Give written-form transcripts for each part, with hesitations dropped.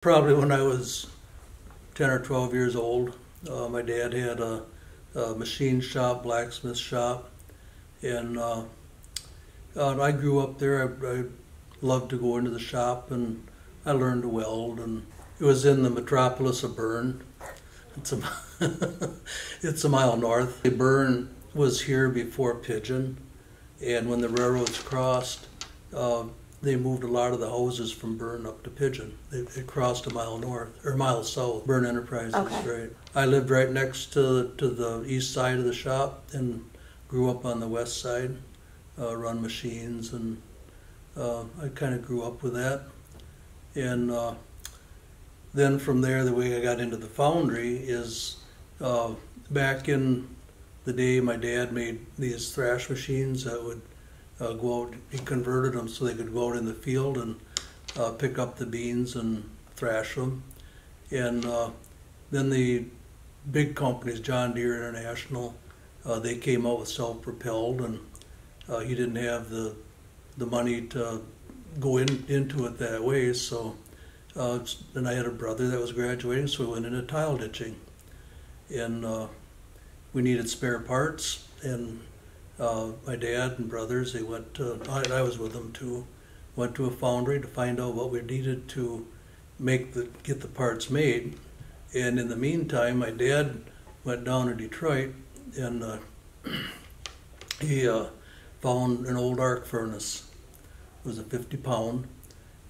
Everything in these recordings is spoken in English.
Probably when I was 10 or 12 years old. My dad had a machine shop, blacksmith shop, and I grew up there. I loved to go into the shop, and I learned to weld. And it was in the metropolis of Bern. It's a, it's a mile north. Bern was here before Pigeon, and when the railroads crossed, they moved a lot of the houses from Bern up to Pigeon. It crossed a mile north, or a mile south. Bern Enterprises, Okay. right. I lived right next to the east side of the shop and grew up on the west side, run machines, and I kind of grew up with that. And then from there, the way I got into the foundry is back in the day my dad made these thrash machines that would go out. He converted them so they could go out in the field and pick up the beans and thrash them. And then the big companies, John Deere International, they came out with self-propelled, and he didn't have the money to go into it that way. So then I had a brother that was graduating, so we went into tile ditching, and we needed spare parts. And my dad and brothers, they went to, I was with them too, went to a foundry to find out what we needed to get the parts made. And in the meantime, my dad went down to Detroit, and he found an old arc furnace. It was a 50-pound,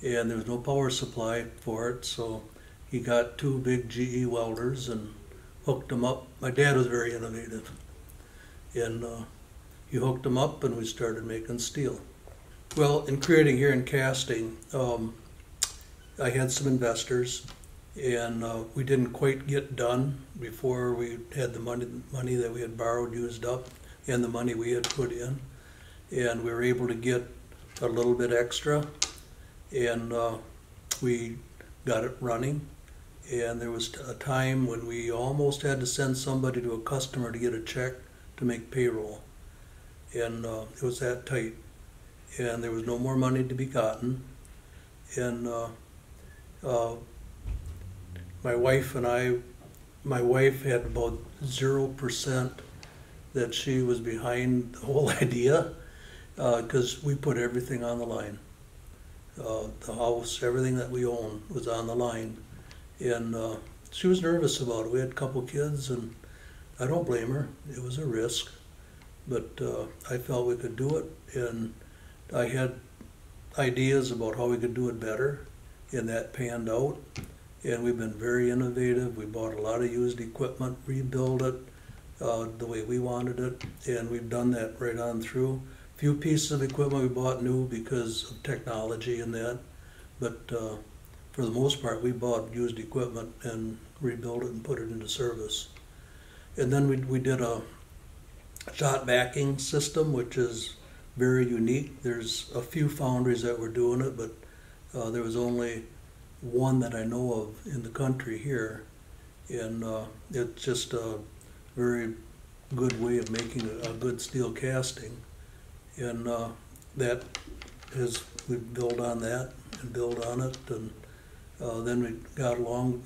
and there was no power supply for it, so he got two big GE welders and hooked them up. My dad was very innovative, and he hooked them up, and we started making steel. Well, in creating here in casting, I had some investors, and we didn't quite get done before we had the money that we had borrowed used up, and the money we had put in, and we were able to get a little bit extra, and we got it running. And there was a time when we almost had to send somebody to a customer to get a check to make payroll. And it was that tight, and there was no more money to be gotten. And my wife had about 0% that she was behind the whole idea, because we put everything on the line. The house, everything that we own was on the line, and she was nervous about it. We had a couple kids, and I don't blame her. It was a risk. But I felt we could do it, and I had ideas about how we could do it better, and that panned out. And we've been very innovative. We bought a lot of used equipment, rebuilt it the way we wanted it, and we've done that right on through. A few pieces of equipment we bought new because of technology and that, but for the most part we bought used equipment and rebuilt it and put it into service. And then we did a shot backing system, which is very unique. There's a few foundries that were doing it, but there was only one that I know of in the country here, and it's just a very good way of making a good steel casting. And that is, we build on that and build on it, and then we got along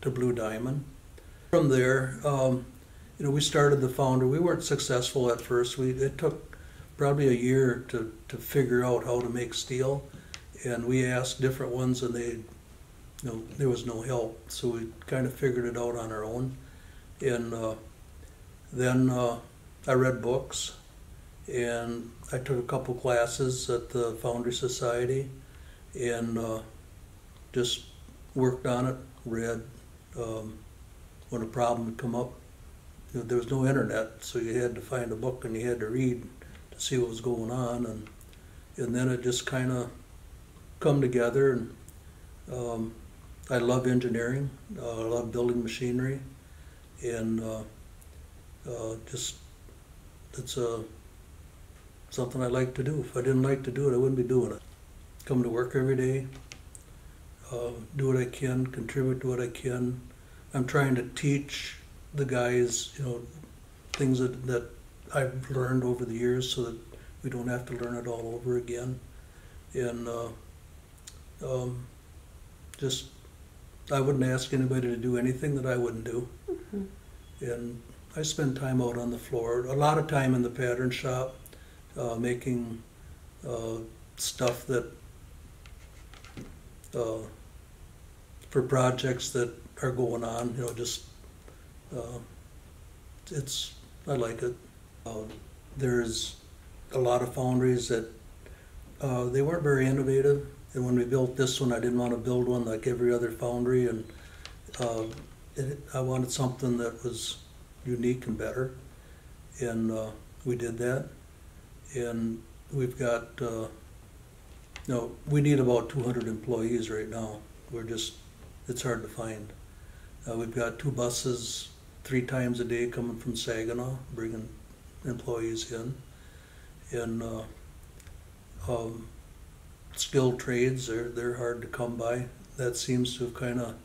to Blue Diamond. From there, we started the foundry. We weren't successful at first. It took probably a year to figure out how to make steel, and we asked different ones, and there was no help. So we kind of figured it out on our own. And then I read books, and I took a couple classes at the Foundry Society, and just worked on it, read. When a problem would come up, there was no internet, so you had to find a book and you had to read to see what was going on, and then it just kind of come together. And I love engineering, I love building machinery, and just it's something I like to do. If I didn't like to do it, I wouldn't be doing it. Come to work every day, do what I can, contribute to what I can. I'm trying to teach the guys, things that I've learned over the years, so that we don't have to learn it all over again. And just I wouldn't ask anybody to do anything that I wouldn't do. Mhm. And I spend time out on the floor, a lot of time in the pattern shop, making stuff that, uh, for projects that are going on, just, uh, I like it. There's a lot of foundries that, they weren't very innovative. And when we built this one, I didn't want to build one like every other foundry, and I wanted something that was unique and better. And we did that. And we've got, we need about 200 employees right now. It's hard to find. We've got 2 buses 3 times a day coming from Saginaw, bringing employees in. And skilled trades, they're hard to come by. That seems to have kind of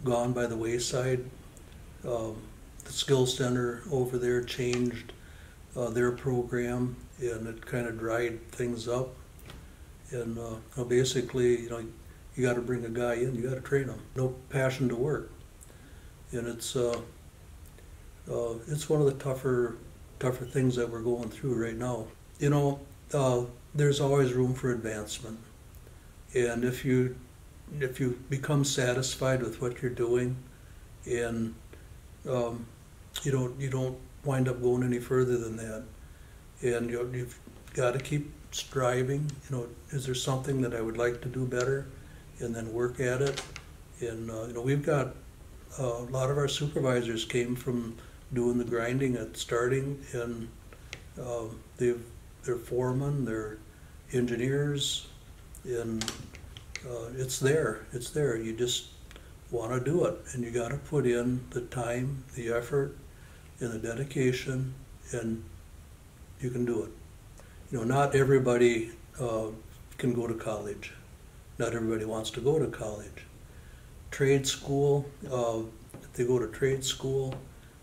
gone by the wayside. The Skills Center over there changed their program, and it kind of dried things up. And basically, you got to bring a guy in, you got to train him. No passion to work, and it's one of the tougher things that we're going through right now. There's always room for advancement, and if you become satisfied with what you're doing, and you don't wind up going any further than that, and you've got to keep striving. Is there something that I would like to do better, and then work at it. And we've got a lot of our supervisors came from doing the grinding at starting, and they're foremen, they're engineers, and it's there. You just want to do it, and you got to put in the time, the effort, and the dedication, and you can do it. Not everybody can go to college. Not everybody wants to go to college. Trade school, if they go to trade school,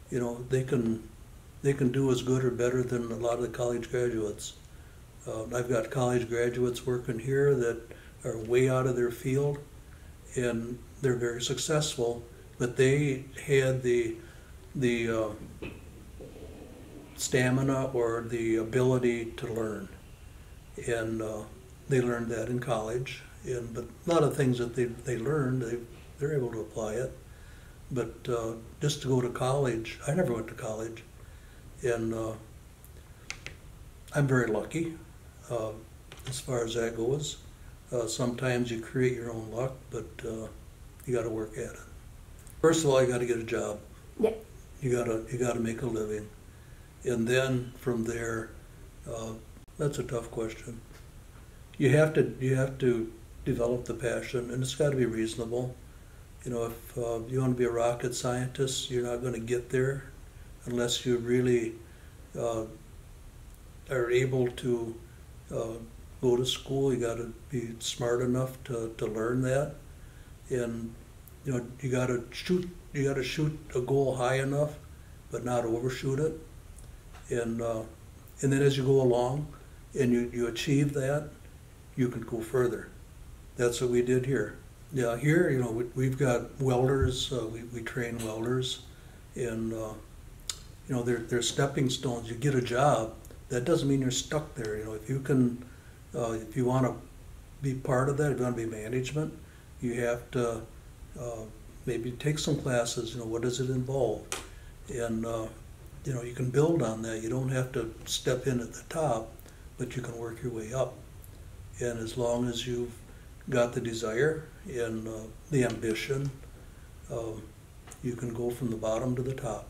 they can do as good or better than a lot of the college graduates. I've got college graduates working here that are way out of their field, and they're very successful, but they had the stamina or the ability to learn, and they learned that in college. But a lot of things that they learned, they're able to apply it. But just to go to college, I never went to college, and I'm very lucky as far as that goes. Sometimes you create your own luck, but you got to work at it. First of all, you got to get a job. Yeah. You got to make a living, and then from there, that's a tough question. You have to develop the passion, and it's got to be reasonable. If you want to be a rocket scientist, you're not going to get there unless you really are able to go to school. You got to be smart enough to learn that, and you got to shoot a goal high enough, but not overshoot it. And then as you go along, and you achieve that, you can go further. That's what we did here. Yeah, here, we've got welders. We train welders, and they're stepping stones. You get a job. That doesn't mean you're stuck there. If you want to be part of that, if you want to be management, you have to maybe take some classes. What does it involve? And you can build on that. You don't have to step in at the top, but you can work your way up. And as long as you've got the desire and the ambition, you can go from the bottom to the top.